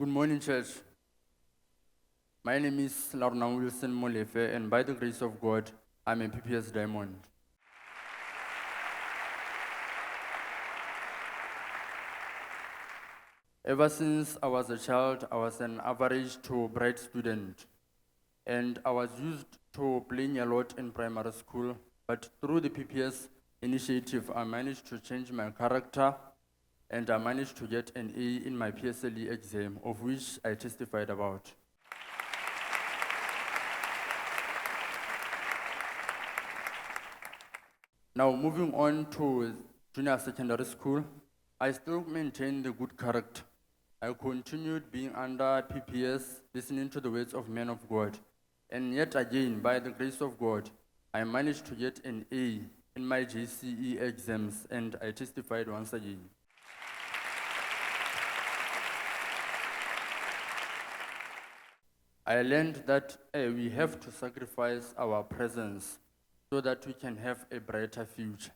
Good morning, church. My name is Larona Molefe, and by the grace of God, I'm a PPS Diamond. Ever since I was a child, I was an average to bright student, and I was used to playing a lot in primary school. But through the PPS initiative, I managed to change my character, and I managed to get an A in my PSLE exam, of which I testified about. Now, moving on to junior secondary school, I still maintained the good character. I continued being under PPS, listening to the words of men of God. And yet again, by the grace of God, I managed to get an A in my JCE exams, and I testified once again. I learned that we have to sacrifice our presence so that we can have a brighter future.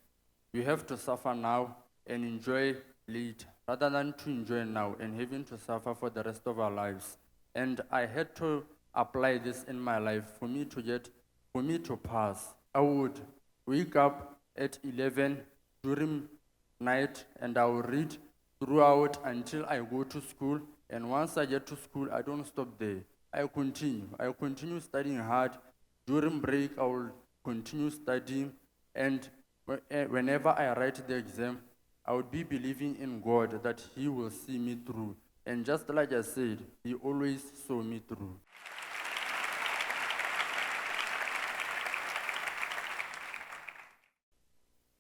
We have to suffer now and enjoy later, rather than to enjoy now and having to suffer for the rest of our lives. And I had to apply this in my life for me to pass. I would wake up at 11 during night, and I will read throughout until I go to school. And once I get to school, I don't stop there. I continue studying hard. During break, I will continue studying, and whenever I write the exam, I would be believing in God that He will see me through. And just like I said, He always saw me through.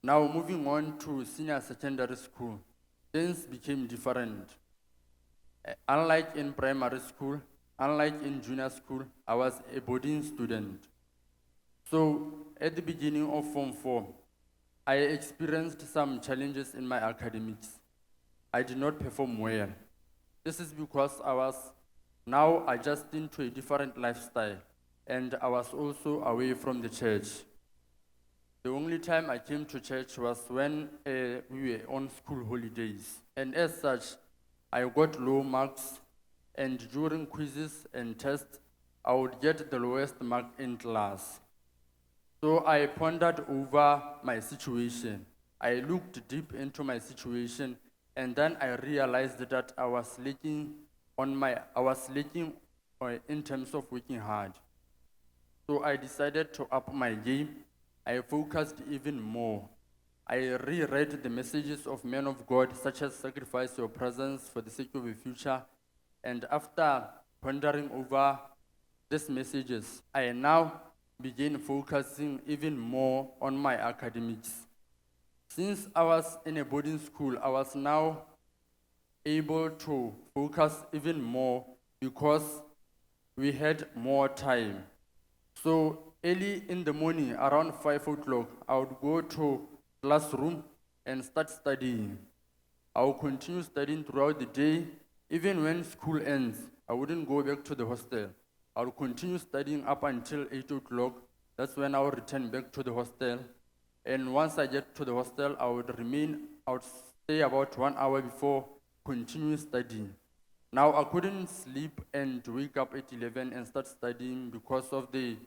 Now, moving on to senior secondary school, things became different. Unlike in primary school, unlike in junior school, I was a boarding student. So, at the beginning of Form 4, I experienced some challenges in my academics. I did not perform well. This is because I was now adjusting to a different lifestyle, and I was also away from the church. The only time I came to church was when we were on school holidays. And as such, I got low marks, and during quizzes and tests, I would get the lowest mark in class. So I pondered over my situation. I looked deep into my situation, and then I realized that I was lacking in terms of working hard. So I decided to up my game. I focused even more. I reread the messages of men of God, such as sacrifice your presence for the sake of the future. And after pondering over these messages, I now began focusing even more on my academics. Since I was in a boarding school, I was now able to focus even more because we had more time. So early in the morning, around 5 o'clock, I would go to classroom and start studying. I would continue studying throughout the day. Even when school ends, I wouldn't go back to the hostel. I would continue studying up until 8 o'clock. That's when I would return back to the hostel. And once I get to the hostel, I would stay about 1 hour before continue studying. Now, I couldn't sleep and wake up at 11 and start studying because of the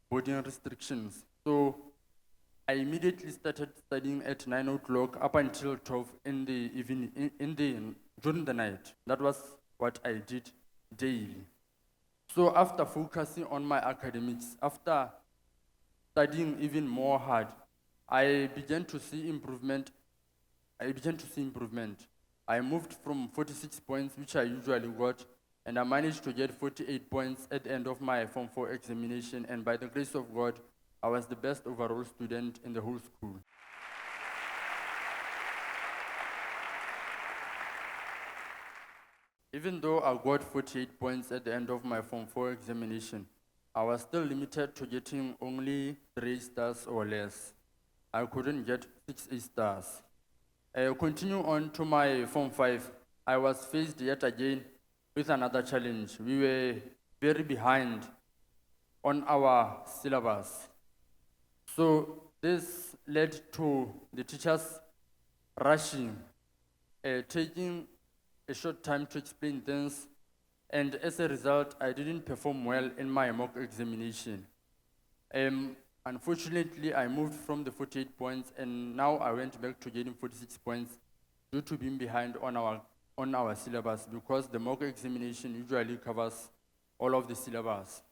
boarding restrictions. So I immediately started studying at 9 o'clock up until 12 in the evening, during the night. That was what I did daily. So after focusing on my academics, after studying even more hard, I began to see improvement. I moved from 46 points, which I usually got, and I managed to get 48 points at the end of my Form 4 examination, and by the grace of God, I was the best overall student in the whole school. Even though I got 48 points at the end of my Form 4 examination, I was still limited to getting only 3 stars or less. I couldn't get 6 A stars. I continue on to my Form 5. I was faced yet again with another challenge. We were very behind on our syllabus. So this led to the teachers rushing, taking a short time to explain things, And as a result, I didn't perform well in my mock examination. Unfortunately, I moved from the 48 points, and now I went back to getting 46 points due to being behind on our syllabus, because the mock examination usually covers all of the syllabus.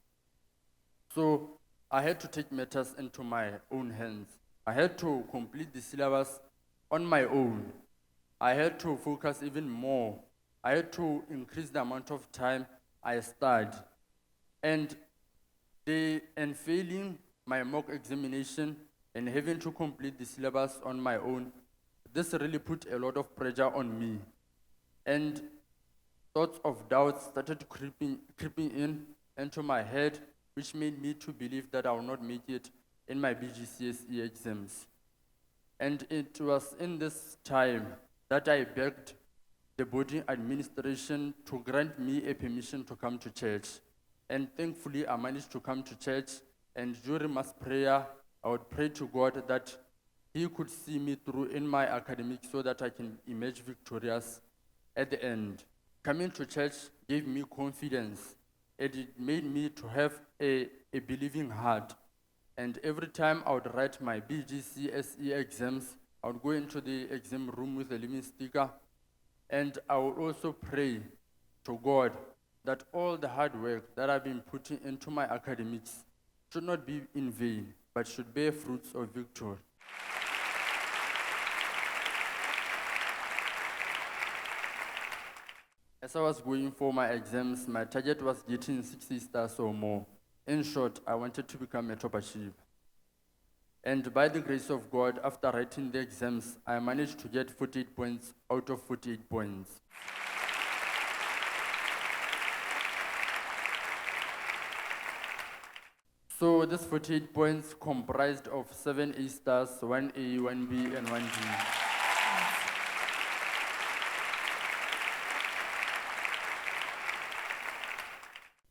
So I had to take matters into my own hands. I had to complete the syllabus on my own. I had to focus even more. I had to increase the amount of time I studied. And failing my mock examination and having to complete the syllabus on my own, this really put a lot of pressure on me. And thoughts of doubt started creeping in into my head, which made me to believe that I will not make it in my BGCSE exams. And it was in this time that I begged the body administration to grant me a permission to come to church. And thankfully, I managed to come to church, and during mass prayer, I would pray to God that He could see me through in my academics so that I can emerge victorious at the end. Coming to church gave me confidence, and it made me to have a believing heart. And every time I would write my BGCSE exams, I would go into the exam room with a living sticker, and I would also pray to God that all the hard work that I've been putting into my academics should not be in vain, but should bear fruits of victory. As I was going for my exams, my target was getting 60 stars or more. In short, I wanted to become a top achiever. And by the grace of God, after writing the exams, I managed to get 48 points out of 48 points. So this 48 points comprised of 7 A stars, 1 A, 1 B, and 1 G.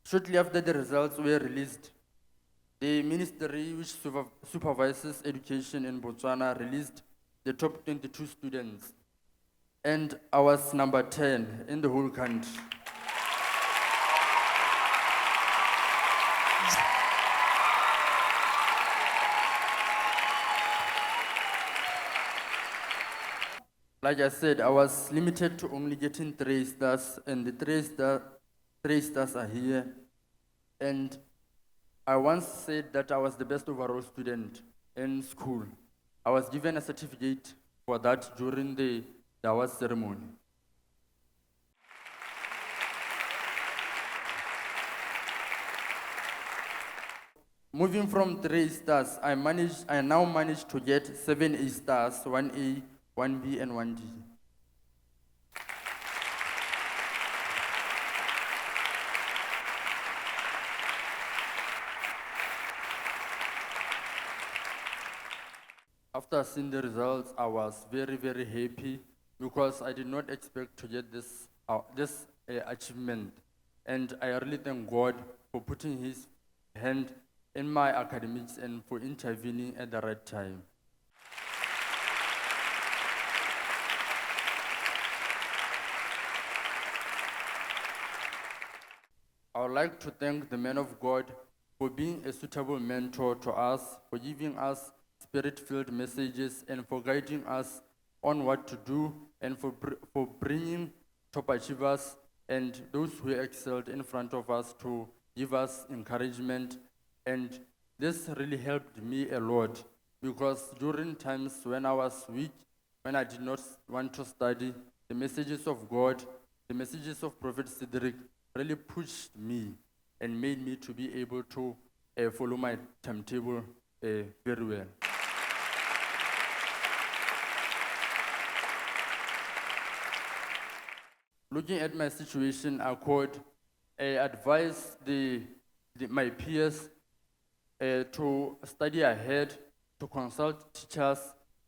Shortly after the results were released, the ministry which supervises education in Botswana released the top 22 students, and I was number 10 in the whole country. Like I said, I was limited to only getting 3 stars, and the 3 stars are here. And I once said that I was the best overall student in school. I was given a certificate for that during the award ceremony. Moving from 3 stars, I now managed to get 7 A stars, 1 A, 1 B, and 1 D. After seeing the results, I was very, very happy because I did not expect to get this achievement. And I really thank God for putting His hand in my academics and for intervening at the right time. I would like to thank the man of God for being a suitable mentor to us, for giving us spirit-filled messages, and for guiding us on what to do, and for bringing top achievers and those who excelled in front of us to give us encouragement. And this really helped me a lot, because during times when I was weak, when I did not want to study, the messages of God, the messages of Prophet Cedric really pushed me and made me to be able to follow my timetable very well. Looking at my situation, I could advise my peers to study ahead, to consult teachers,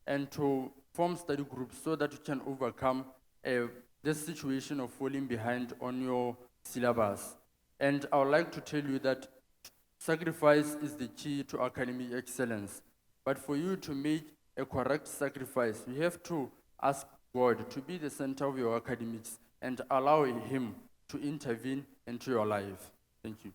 and to form study groups so that you can overcome this situation of falling behind on your syllabus. And I would like to tell you that sacrifice is the key to academic excellence. But for you to make a correct sacrifice, you have to ask God to be the center of your academics and allow Him to intervene into your life. Thank you.